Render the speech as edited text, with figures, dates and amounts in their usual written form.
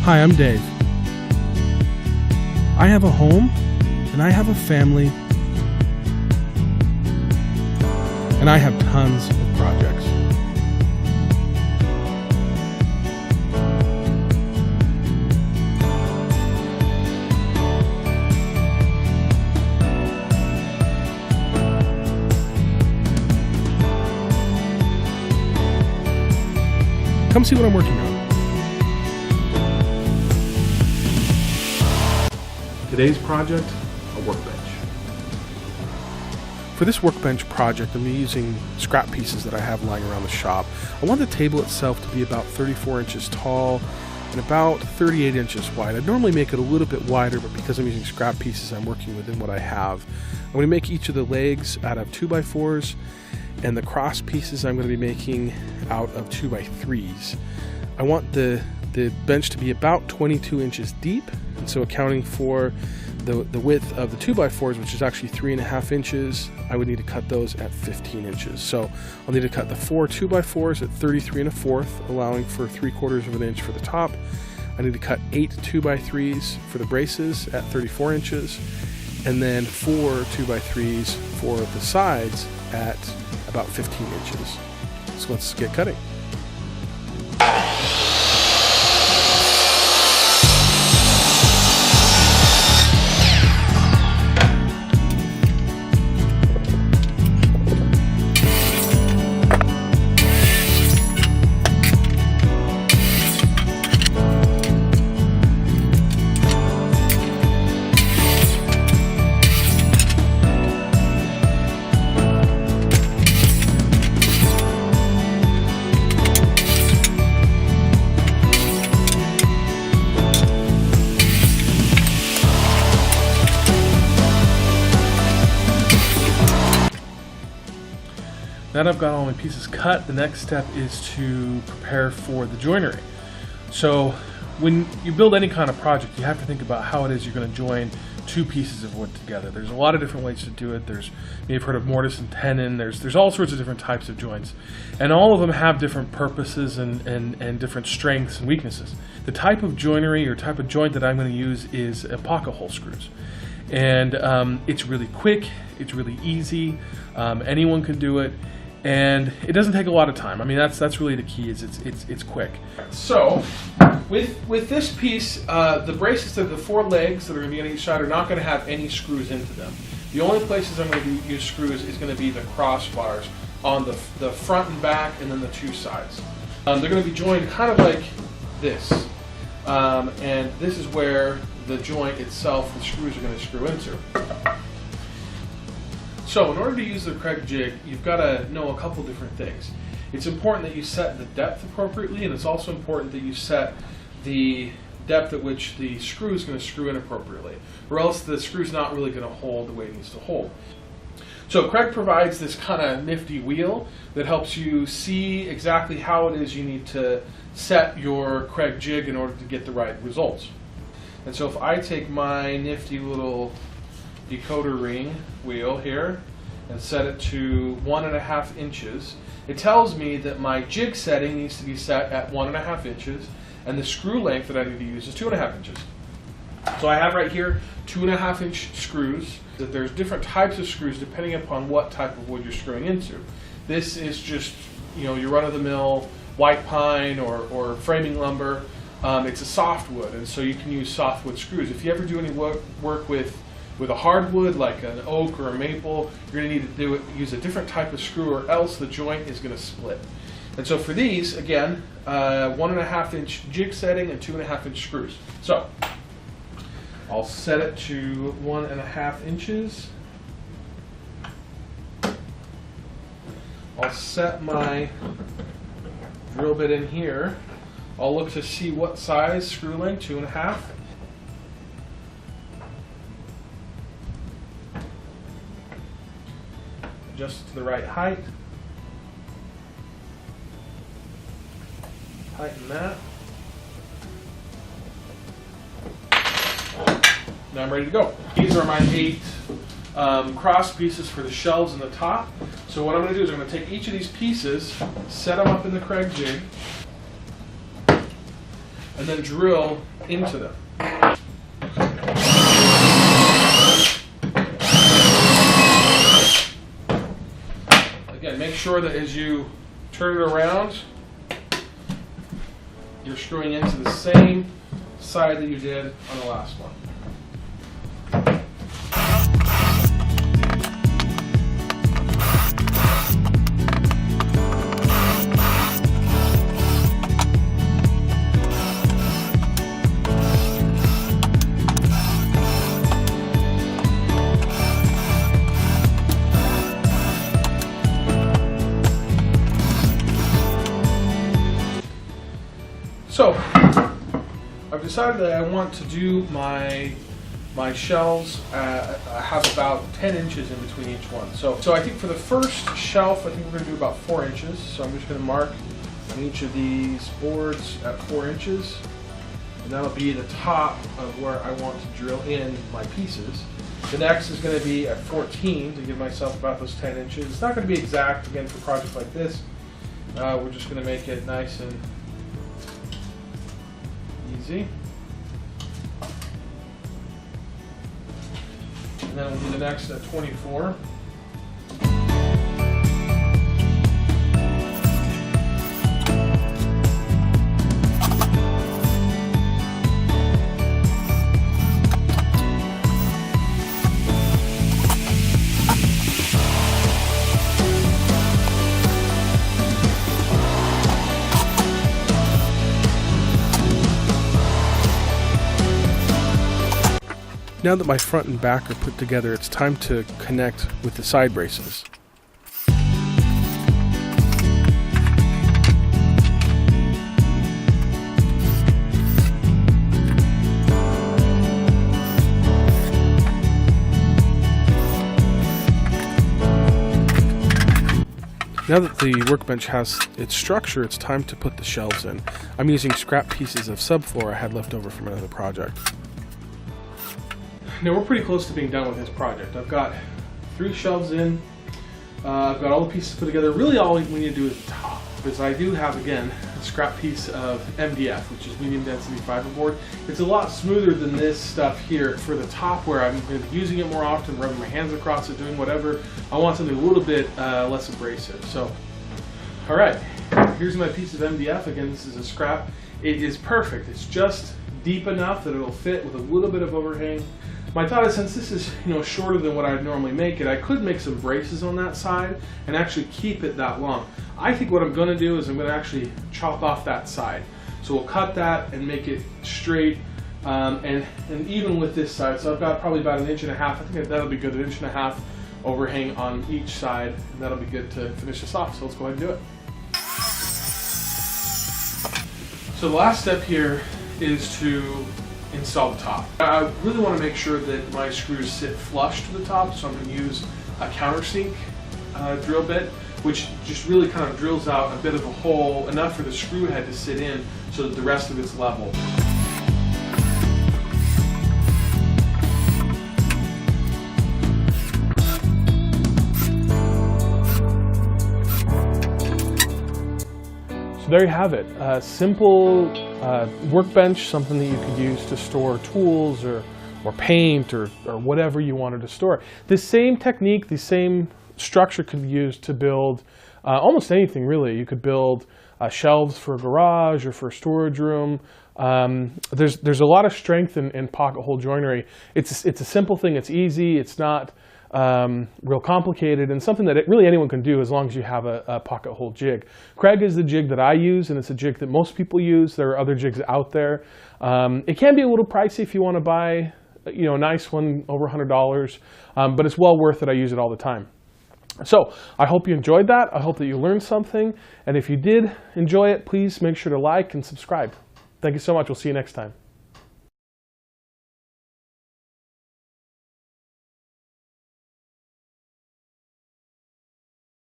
Hi, I'm Dave. I have a home, and I have a family, and I have tons of projects. Come see what I'm working on. Today's project, a workbench. For this workbench project, I'm using scrap pieces that I have lying around the shop. I want the table itself to be about 34 inches tall and about 38 inches wide. I'd normally make it a little bit wider, but because I'm using scrap pieces, I'm working within what I have. I'm going to make each of the legs out of 2x4s, and the cross pieces I'm going to be making out of 2x3s. I want the bench to be about 22 inches deep, and so accounting for the width of the 2x4s, which is actually 3.5 inches, I would need to cut those at 15 inches. So I'll need to cut the 4 2x4s at 33 1/4, allowing for 3/4 of an inch for the top. I need to cut 8 2x3s for the braces at 34 inches, and then 4 2x3s for the sides at about 15 inches. So let's get cutting. Now that I've got all my pieces cut, the next step is to prepare for the joinery. So when you build any kind of project, you have to think about how it is you're going to join two pieces of wood together. There's a lot of different ways to do it. You've heard of mortise and tenon. There's all sorts of different types of joints, and all of them have different purposes and different strengths and weaknesses. The type of joinery or type of joint that I'm going to use is pocket hole screws, and it's really quick. It's really easy. Anyone can do it. And it doesn't take a lot of time. I mean, that's really the key. Is it's quick. So, with this piece, the braces of the 4 legs that are going to be on each side are not going to have any screws into them. The only places I'm going to use screws is going to be the crossbars on the front and back, and then the 2 sides. They're going to be joined kind of like this, and this is where the joint itself, the screws are going to screw into. So in order to use the Craig jig, you've got to know a couple different things. It's important that you set the depth appropriately, and it's also important that you set the depth at which the screw is going to screw in appropriately, or else the screw's not really going to hold the way it needs to hold. So Craig provides this kind of nifty wheel that helps you see exactly how it is you need to set your Craig jig in order to get the right results. And so if I take my nifty little decoder ring wheel here and set it to 1.5 inches, it tells me that my jig setting needs to be set at 1.5 inches, and the screw length that I need to use is 2.5 inches. So I have right here 2.5 inch screws. That there's different types of screws depending upon what type of wood you're screwing into. This is just, your run-of-the-mill white pine or framing lumber. It's a softwood, and so you can use softwood screws. If you ever do any work with a hardwood like an oak or a maple, you're going to need to use a different type of screw, or else the joint is going to split. And so for these, again, 1.5 inch jig setting and 2.5 inch screws. So I'll set it to 1.5 inches. I'll set my drill bit in here. I'll look to see what size screw length, 2.5. Just to the right height. Tighten that. Now I'm ready to go. These are my 8 cross pieces for the shelves in the top. So what I'm going to do is I'm going to take each of these pieces, set them up in the Craig jig. and then drill into them. Again, make sure that as you turn it around, you're screwing into the same side that you did on the last one. So, I've decided that I want to do my shelves. I have about 10 inches in between each one. So I think for the first shelf, I think we're going to do about 4 inches. So I'm just going to mark on each of these boards at 4 inches. And that'll be the top of where I want to drill in my pieces. The next is going to be at 14 to give myself about those 10 inches. It's not going to be exact, again, for projects like this. We're just going to make it nice and easy. And then we'll do the next at 24. Now that my front and back are put together, it's time to connect with the side braces. Now that the workbench has its structure, it's time to put the shelves in. I'm using scrap pieces of subfloor I had left over from another project. Now we're pretty close to being done with this project. I've got 3 shelves in. I've got all the pieces put together. Really all we need to do is the top, because I do have, again, a scrap piece of MDF, which is medium density fiberboard. It's a lot smoother than this stuff here for the top, where I'm going to be using it more often, rubbing my hands across it, doing whatever. I want something a little bit less abrasive. So, all right, here's my piece of MDF. Again, this is a scrap. It is perfect. It's just deep enough that it'll fit with a little bit of overhang. My thought is, since this is shorter than what I'd normally make it, I could make some braces on that side and actually keep it that long. I think what I'm going to do is I'm going to actually chop off that side. So we'll cut that and make it straight and even with this side. So I've got probably about 1.5 inches. I think that'll be good, 1.5 inches overhang on each side, and that'll be good to finish this off. So let's go ahead and do it. So the last step here is to install the top. I really want to make sure that my screws sit flush to the top, so I'm going to use a countersink drill bit, which just really kind of drills out a bit of a hole, enough for the screw head to sit in so that the rest of it's level. So there you have it, a simple workbench, something that you could use to store tools or paint or whatever you wanted to store. This same technique, the same structure could be used to build almost anything really. You could build shelves for a garage or for a storage room. There's a lot of strength in pocket hole joinery. It's a simple thing, it's easy, it's not real complicated, and something that really anyone can do as long as you have a pocket hole jig. Craig is the jig that I use, and it's a jig that most people use. There are other jigs out there. It can be a little pricey if you want to buy a nice one over $100, but it's well worth it. I use it all the time. So I hope you enjoyed that. I hope that you learned something, and if you did enjoy it, please make sure to like and subscribe. Thank you so much. We'll see you next time.